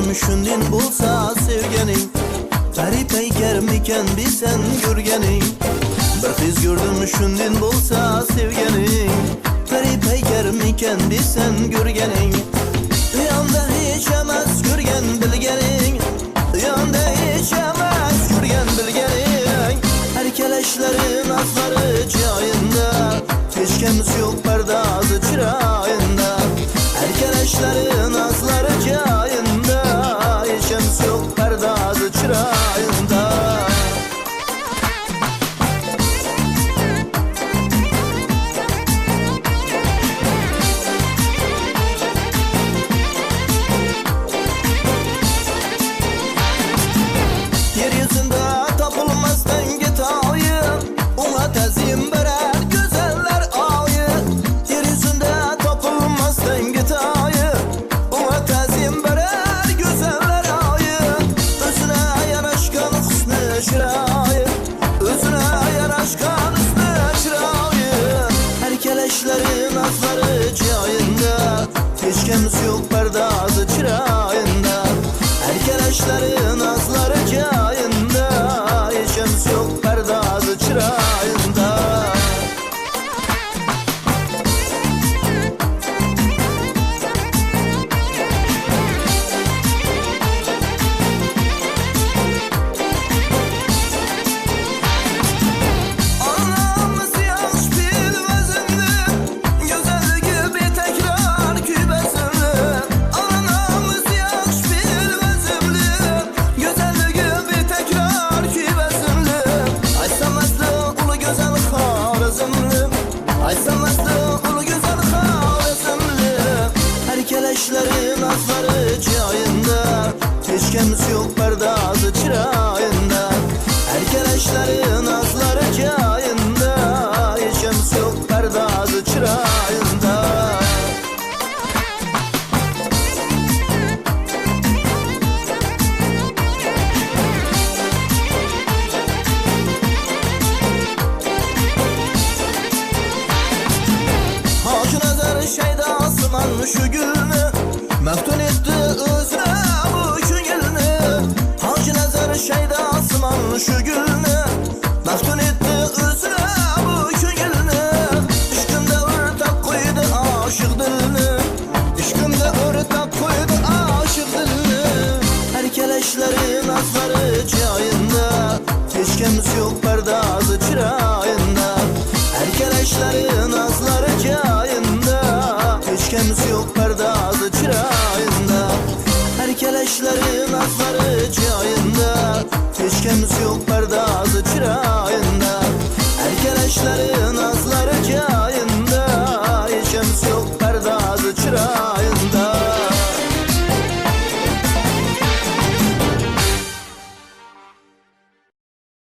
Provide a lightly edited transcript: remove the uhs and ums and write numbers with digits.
gördüm şundin bulsa sevgenin. Garip eykermiken bir sen görgenin. Bir kız gördüm şundin bulsa sevgenin. Garip eykermiken bir sen görgenin. Yanda hiç emas görgen bilgenin. Yanda hiç emas görgen bilgenin. Herkeleşlerin azları cayında. Hiç kimse yok perdazı çırağında. Herkeleşlerin azları cayında. Hiç kimse yok perdazı çırağında. Yeryüzünde tapılmaz denge tağıyı. Ona tezim verer güzeller ağıyı. Yeryüzünde tapılmaz denge tağıyı. Ona tezim verer güzeller ağıyı. Özüne yaraşkan husnü şırayı. Özüne yaraşkan husnü şırayı. Herkeleşlerin azları cayında. Hiç kimse yok perdazı çırağında. Herkeleşlerin azları cayında. Hiç kimse yok perdazı çırağında. Anamız yaş bilmezimdi. Güzel gibi tekrar kübesimdi. Anamız yaş bilmezimdi. Güzel gibi tekrar kübesimdi. Aysamazlı ulu güzel Harizmli. Aysamazlı ulu güzel Harizmli. Herkeleşlerin azları cayında. Hiç kimse yok perdazı çırağında. Herkeleşlerin azları cayında. Hiç kimse yok perdazı çırağında. Hacı nazar şeydasıman şu gülünü. Meftun etti özüne bu şu gülünü. Hacı nazar şeydasıman şu gülünü. Meftun etti özüne bu şu gülünü. İşkimde ortak koydu aşık dilini. İşkimde ortak koydu aşık dilini. Herkeleşlerin azları cayında. Hiç kimse yok perdazı çırağında. Herkeleşlerin azları cayında. Hiç kimse yok perdazı çırağında. Herkeleşlerin azları cayında. Hiç kimse yok